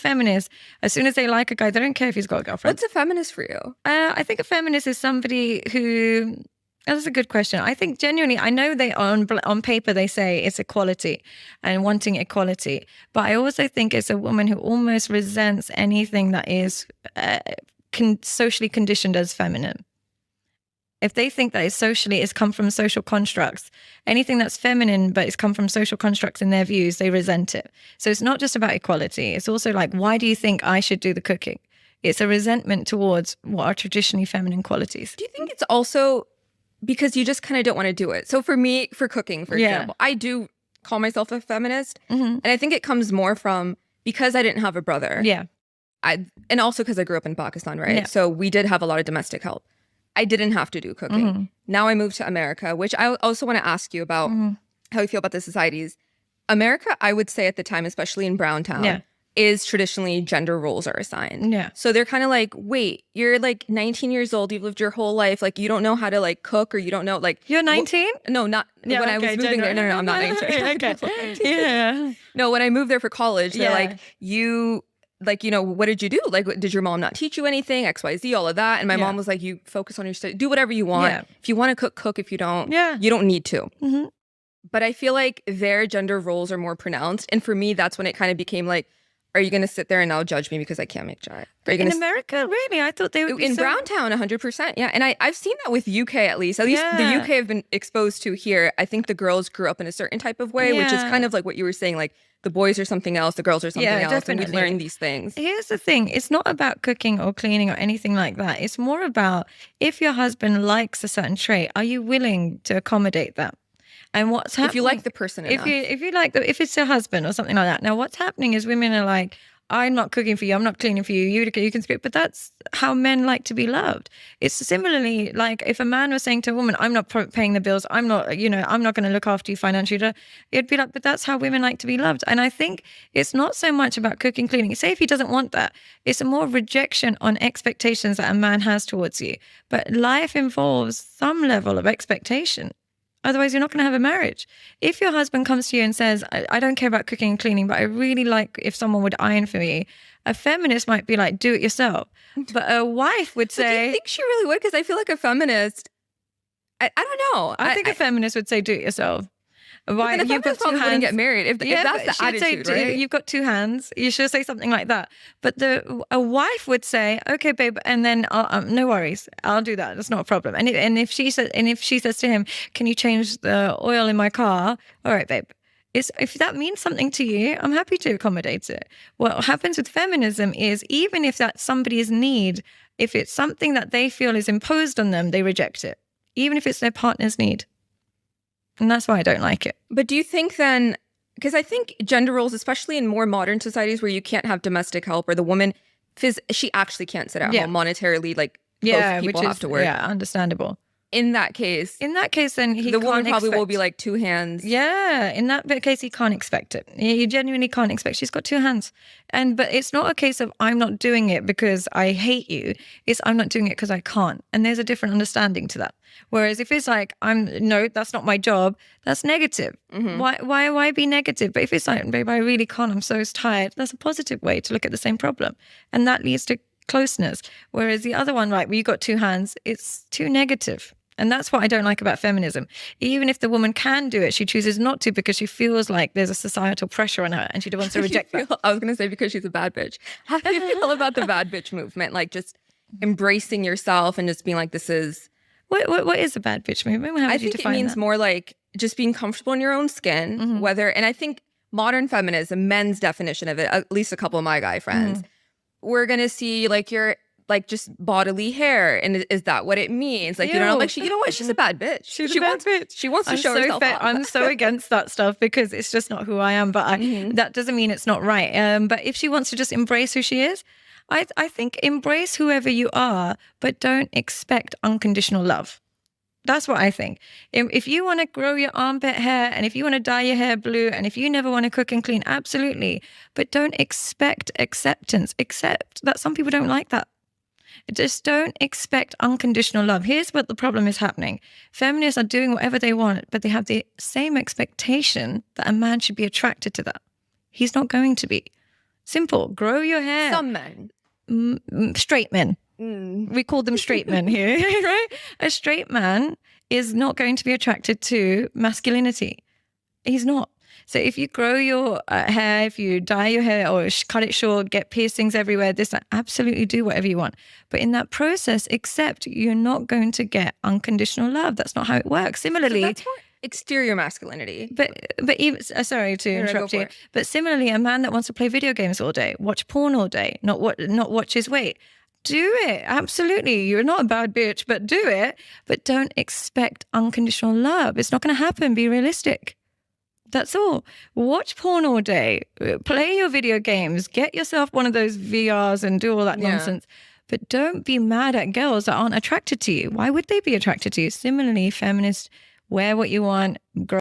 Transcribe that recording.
feminist, as soon as they like a guy, they don't care if he's got a girlfriend. What's a feminist for you? I think a feminist is somebody who... That's a good question. I think genuinely, I know they on paper they say it's equality and wanting equality, but I also think it's a woman who almost resents anything that is socially conditioned as feminine. If they think that it's come from social constructs, anything that's feminine but it's come from social constructs in their views, they resent it. So it's not just about equality. It's also like, why do you think I should do the cooking? It's a resentment towards what are traditionally feminine qualities. Do you think it's also because you just kind of don't want to do it? So for me, for cooking, for example, I do call myself a feminist. And I think it comes more from because I didn't have a brother. Yeah. And also because I grew up in Pakistan, right? Yeah. So we did have a lot of domestic help. I didn't have to do cooking. Now I moved to America, which I also want to ask you about how you feel about the societies. America, I would say at the time, especially in Browntown, is traditionally gender roles are assigned. Yeah. So they're kind of like, wait, you're like 19 years old. You've lived your whole life. Like you don't know how to like cook, or you don't know like... You're 19? No, not when I was moving there. No, I'm not 19. Okay. Yeah. No, when I moved there for college, they're like, what did you do? Like, did your mom not teach you anything? X, Y, Z, all of that. And my mom was like, you focus on your study. Do whatever you want. Yeah. If you want to cook, cook. If you don't, Yeah. you don't need to. But I feel like their gender roles are more pronounced. And for me, that's when it kind of became like, are you going to sit there and now judge me because I can't make chai? In America, really? I thought they would be in Browntown, 100%. Yeah. And I've seen that with UK at least. At least the UK I've been exposed to here. I think the girls grew up in a certain type of way, which is kind of like what you were saying, like the boys are something else, the girls are something else. Definitely. And we learn these things. Here's the thing. It's not about cooking or cleaning or anything like that. It's more about if your husband likes a certain trait, are you willing to accommodate that? And what's happening... If you like the person enough. If it's your husband or something like that. Now, what's happening is women are like, I'm not cooking for you, I'm not cleaning for you, you can speak. But that's how men like to be loved. It's similarly like if a man was saying to a woman, I'm not paying the bills, I'm not going to look after you financially, it'd be like, but that's how women like to be loved. And I think it's not so much about cooking, cleaning. Say if he doesn't want that, it's a more rejection on expectations that a man has towards you. But life involves some level of expectation. Otherwise, you're not going to have a marriage. If your husband comes to you and says, I don't care about cooking and cleaning, but I really like if someone would iron for me, a feminist might be like, do it yourself. But a wife would say... do you think she really would? Because I feel like a feminist... I don't know. I think a feminist would say, do it yourself. Why? You've got two hands. Wouldn't get married if that's the attitude, right? You've got two hands. You should say something like that. But a wife would say, "Okay, babe," and then no worries, I'll do that. That's not a problem. And if she says to him, "Can you change the oil in my car?" All right, babe. If that means something to you, I'm happy to accommodate it. What happens with feminism is even if that's somebody's need, if it's something that they feel is imposed on them, they reject it, even if it's their partner's need. And that's why I don't like it. But do you think then, because I think gender roles, especially in more modern societies where you can't have domestic help or the woman, she actually can't sit at home monetarily, like both people have to work. Yeah, understandable. In that case, then the woman probably will be like two hands. Yeah, in that case, he can't expect it. He genuinely can't expect. She's got two hands, but it's not a case of I'm not doing it because I hate you. It's I'm not doing it because I can't. And there's a different understanding to that. Whereas if it's like no, that's not my job. That's negative. Why be negative? But if it's like, babe, I really can't. I'm so tired. That's a positive way to look at the same problem, and that leads to closeness. Whereas the other one, right, where you got two hands, it's too negative. And that's what I don't like about feminism. Even if the woman can do it, she chooses not to because she feels like there's a societal pressure on her and she wants to reject that. I was going to say because she's a bad bitch. How do you feel about the bad bitch movement? Like just embracing yourself and just being like, this is... What is a bad bitch movement? How would you define that? I think it means more like just being comfortable in your own skin, and I think modern feminism, men's definition of it, at least a couple of my guy friends, we're going to see like your... like just bodily hair, and is that what it means? Like, you know, like you know what? She's a bad bitch. She wants to show herself off. I'm so against that stuff because it's just not who I am. But that doesn't mean it's not right. But if she wants to just embrace who she is, I think embrace whoever you are, but don't expect unconditional love. That's what I think. If you want to grow your armpit hair and if you want to dye your hair blue and if you never want to cook and clean, absolutely. But don't expect acceptance. Accept that some people don't like that. Just don't expect unconditional love. Here's what the problem is happening. Feminists are doing whatever they want, but they have the same expectation that a man should be attracted to that. He's not going to be. Simple. Grow your hair. Some men. Straight men. We call them straight men here, right? A straight man is not going to be attracted to masculinity. He's not. So if you grow your hair, if you dye your hair or cut it short, get piercings everywhere, absolutely do whatever you want. But in that process, accept you're not going to get unconditional love. That's not how it works. Similarly, so that's more exterior masculinity. But even, sorry to interrupt you. But similarly, a man that wants to play video games all day, watch porn all day, not watch his weight. Do it. Absolutely. You're not a bad bitch, but do it. But don't expect unconditional love. It's not going to happen. Be realistic. That's all. Watch porn all day. Play your video games. Get yourself one of those VRs and do all that nonsense. But don't be mad at girls that aren't attracted to you. Why would they be attracted to you? Similarly, feminists, wear what you want, grow